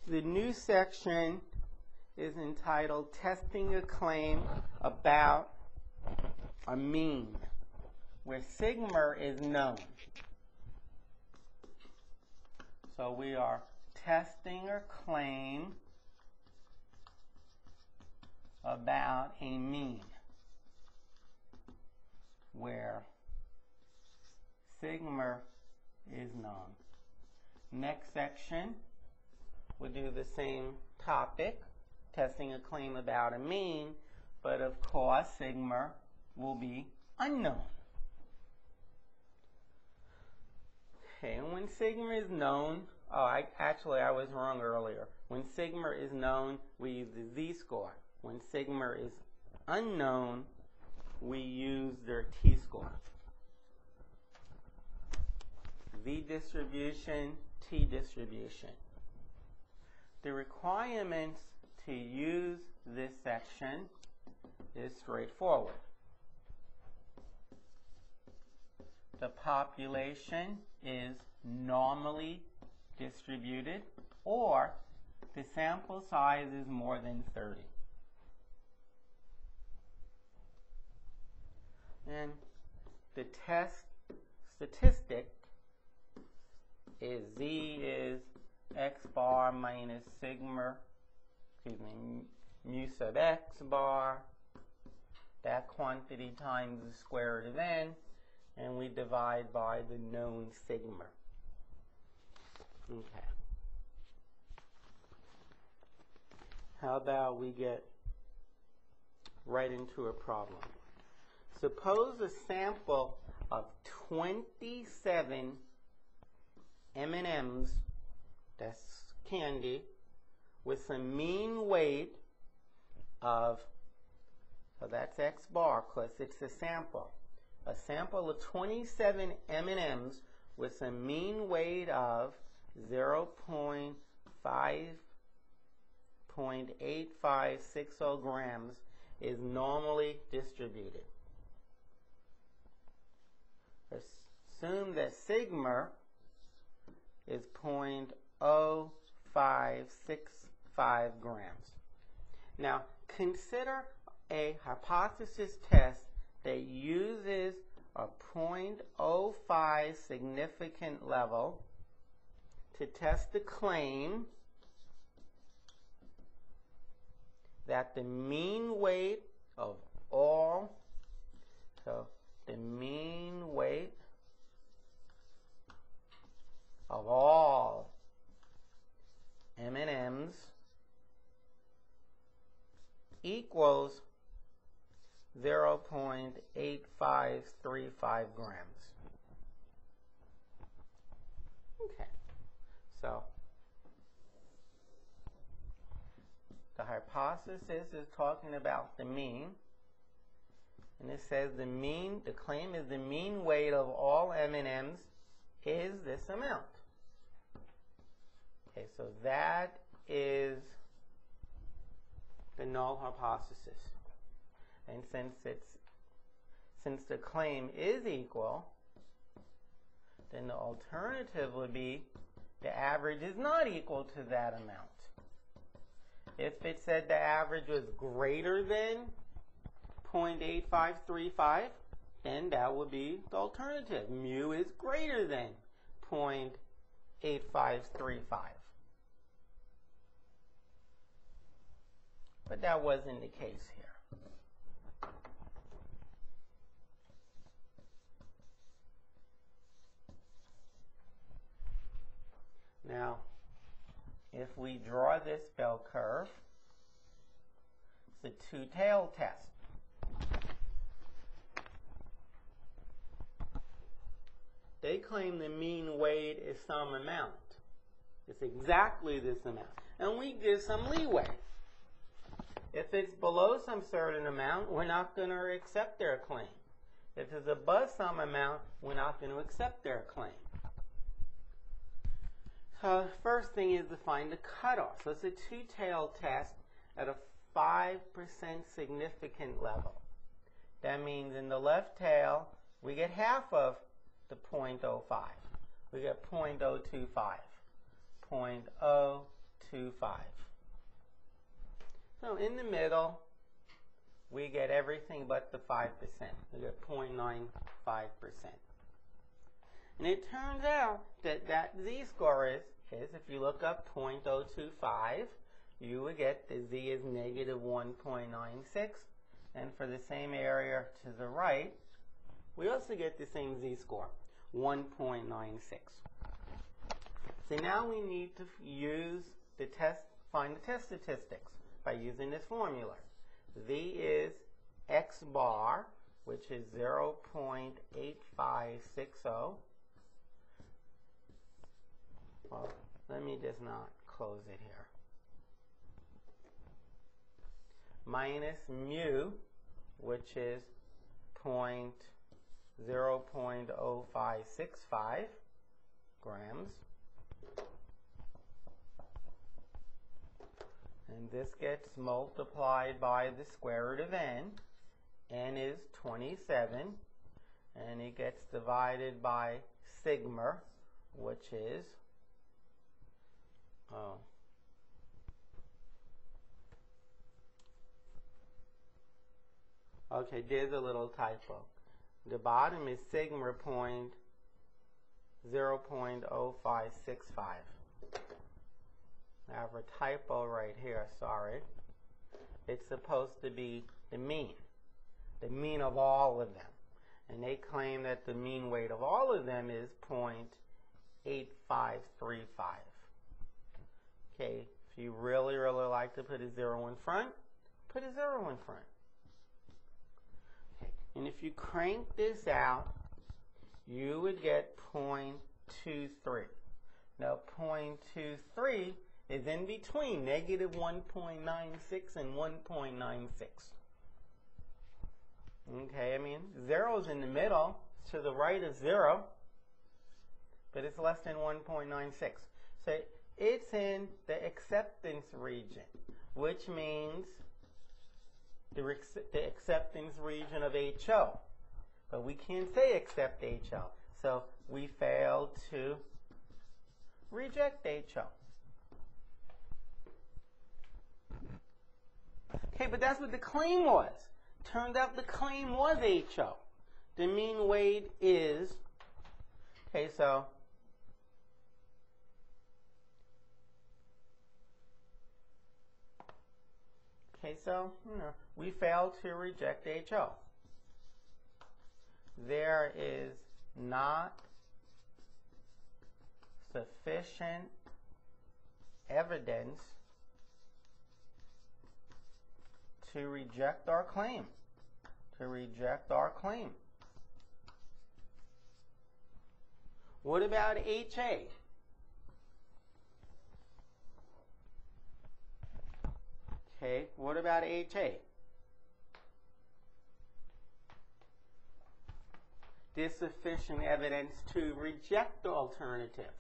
The new section is entitled Testing a Claim About a Mean, where sigma is known. So we are testing a claim about a mean, where sigma is known. Next section, we'll do the same topic, testing a claim about a mean, but of course sigma will be unknown. Okay, and when sigma is known, I was wrong earlier. When sigma is known, we use the z-score. When sigma is unknown, we use their t-score. Z distribution, t distribution. The requirements to use this section is straightforward. The population is normally distributed, or the sample size is more than 30. And the test statistic is Z is x bar minus sigma, mu sub x bar, that quantity times the square root of n, and we divide by the known sigma. Okay. How about we get right into a problem? Suppose a sample of 27 M&Ms, that's candy, with a mean weight of, so that's x bar because it's a sample. A sample of 27 M&Ms with a mean weight of 0.8560 grams is normally distributed. Assume that sigma is 0.0565 grams. Now, consider a hypothesis test that uses a 0.05 significant level to test the claim that the mean weight of all, so the mean weight of all M&Ms equals 0.8535 grams. Okay, so the hypothesis is talking about the mean, and it says the claim is the mean weight of all M&Ms is this amount. Okay, so that is the null hypothesis. And since the claim is equal, then the alternative would be the average is not equal to that amount. If it said the average was greater than 0.8535, then that would be the alternative. Mu is greater than 0.8535. But that wasn't the case here. Now, if we draw this bell curve, it's a two-tailed test. They claim the mean weight is some amount. It's exactly this amount. And we give some leeway. If it's below some certain amount, we're not going to accept their claim. If it's above some amount, we're not going to accept their claim. So the first thing is to find the cutoff. So it's a two-tailed test at a 5% significant level. That means in the left tail, we get half of the 0.05. We get 0.025. 0.025. So in the middle, we get everything but the 5%. We get 0.95%. And it turns out that z-score is, if you look up 0.025, you would get the z is negative 1.96. And for the same area to the right, we also get the same z-score, 1.96. So now we need to use the test, find the test statistics by using this formula. Z is x bar, which is 0.8560. Well, let me just not close it here. Minus mu, which is 0.0565 grams. And this gets multiplied by the square root of n. N is 27. And it gets divided by sigma, which is, okay, there's a little typo. The bottom is sigma 0.0565. I have a typo right here, sorry. It's supposed to be the mean of all of them. And they claim that the mean weight of all of them is 0.8535. Okay, if you really, really like to put a 0 in front, put a 0 in front. Okay. And if you crank this out, you would get 0.23. Now 0.23 is in between negative 1.96 and 1.96. Okay, I mean, 0 is in the middle, to the right of 0, but it's less than 1.96. So it's in the acceptance region, which means the acceptance region of HO. But we can't say accept HO, so we fail to reject HO. Okay, but that's what the claim was. Turned out the claim was HO. The mean weight is, okay, so we failed to reject HO. There is not sufficient evidence to reject our claim. What about HA? Okay, what about HA? There's sufficient evidence to reject the alternative.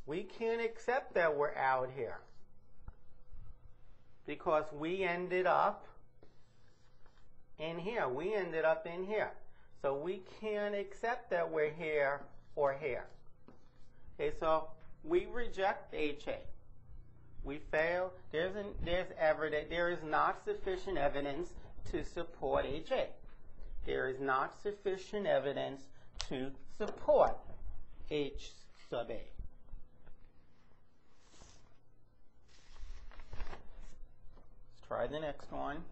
We can't accept that we're out here because we ended up in here. We ended up in here. So we can't accept that we're here or here. Okay, so we reject HA. We fail. There is not sufficient evidence to support HA. There is not sufficient evidence to support H sub A. Let's try the next one.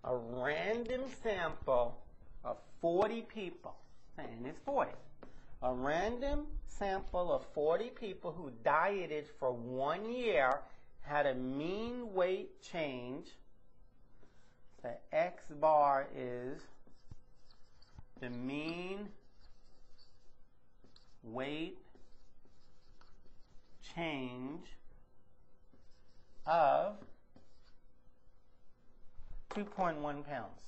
A random sample of 40 people, and it's 40. A random sample of 40 people who dieted for 1 year had a mean weight change. The X bar is the mean weight change of 2.1 pounds.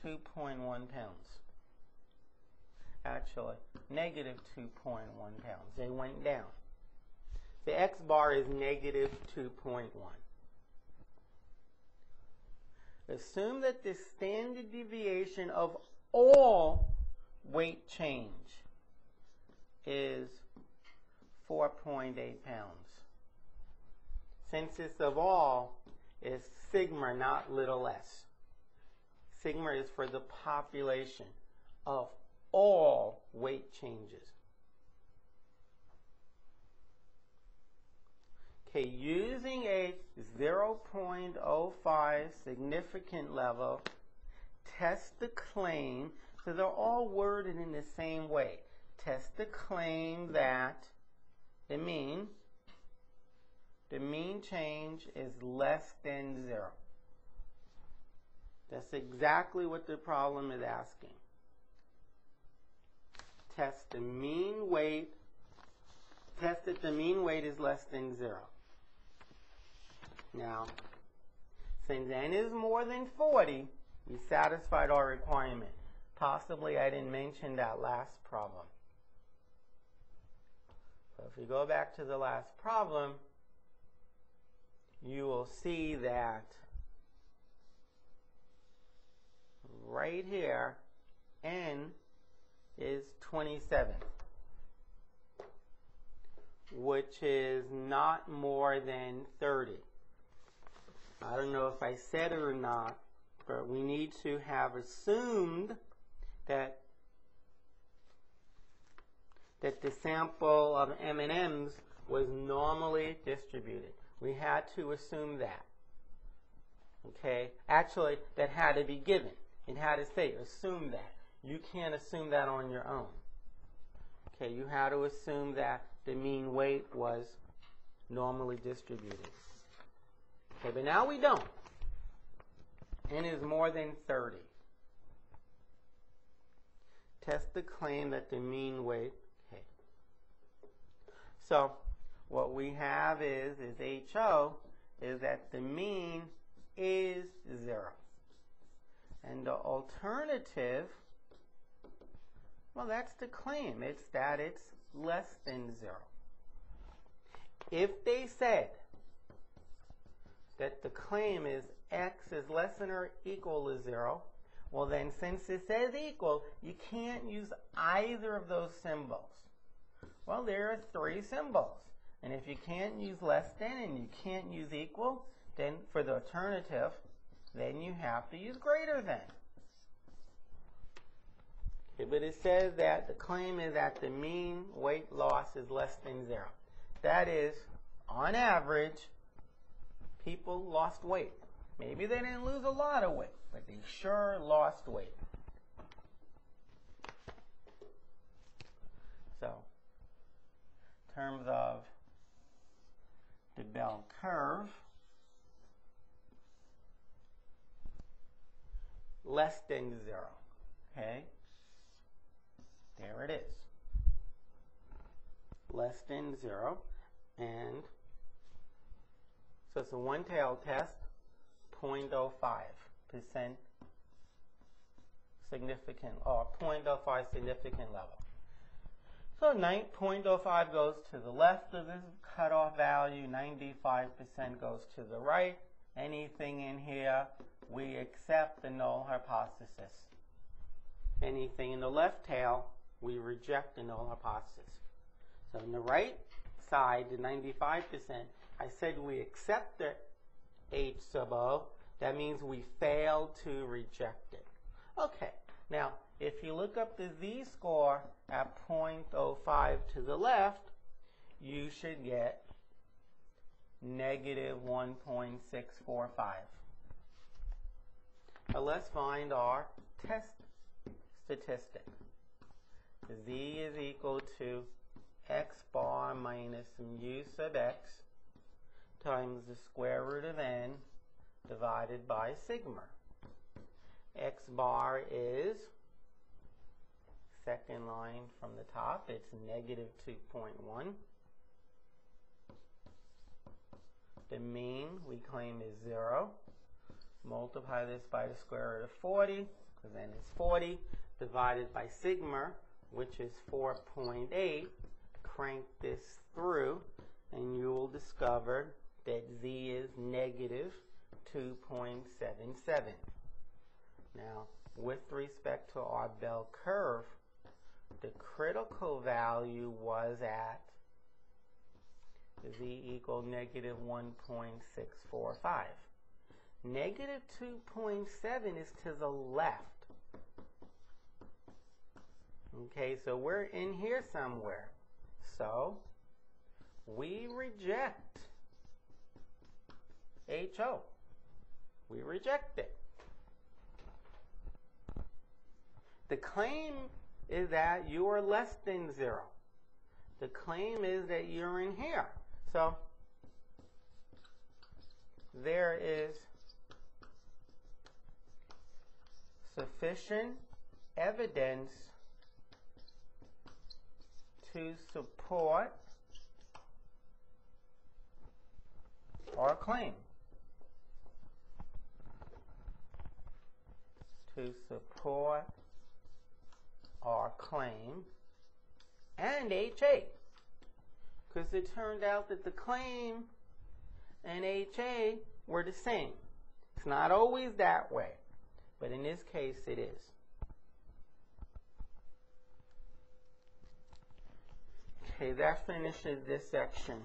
2.1 pounds. Actually, negative 2.1 pounds. They went down. the x bar is negative 2.1. Assume that the standard deviation of all weight change is 4.8 pounds. Since it's of all, it's sigma, not little s. Sigma is for the population of all weight changes. Okay, using a 0.05 significant level, test the claim, so they're all worded in the same way. Test the claim that the mean change is less than 0. That's exactly what the problem is asking. Test the mean weight. Test that the mean weight is less than 0. Now, since n is more than 40, we satisfied our requirement. Possibly I didn't mention that last problem. So if we go back to the last problem, you will see that right here, n is 27, which is not more than 30. I don't know if I said it or not, but we need to have assumed that the sample of M&Ms was normally distributed. We had to assume that. Okay? Actually, that had to be given. It had to say, assume that. You can't assume that on your own. Okay, you had to assume that the mean weight was normally distributed. Okay, but now we don't. N is more than 30. Test the claim that the mean weight, okay. So what we have is HO is that the mean is 0. And the alternative, well, that's the claim. It's that it's less than 0. If they said that the claim is x is less than or equal to 0, well then since it says equal, you can't use either of those symbols. Well, there are 3 symbols. And if you can't use less than and you can't use equal, then for the alternative, then you have to use greater than. Okay, but it says that the claim is that the mean weight loss is less than 0. That is, on average, people lost weight. Maybe they didn't lose a lot of weight, but they sure lost weight. So, in terms of the bell curve, less than 0. Okay? There it is. Less than 0. And so it's a one-tailed test, 0.05% significant, or 0.05 significant level. So 0.05 goes to the left of this cutoff value, 95% goes to the right. Anything in here, we accept the null hypothesis. Anything in the left tail, we reject the null hypothesis. So on the right side, the 95%, I said we accept the H sub O. That means we fail to reject it. Okay, now if you look up the z-score at 0.05 to the left, you should get negative 1.645. Now let's find our test statistic. Z is equal to x bar minus mu sub x times the square root of n divided by sigma. X bar is, second line from the top, it's negative 2.1. The mean we claim is 0. Multiply this by the square root of 40, because then it's 40, divided by sigma, which is 4.8. Crank this through. and you will discover that z is negative 2.77. Now, with respect to our bell curve, the critical value was at z equal negative 1.645. Negative 2.7 is to the left. Okay, so we're in here somewhere. So we reject HO. We reject it. The claim is that you are less than 0. The claim is that you're in here. So there is sufficient evidence to support our claim. To support our claim and HA. Because it turned out that the claim and HA were the same. It's not always that way, but in this case it is. Okay, that finishes this section.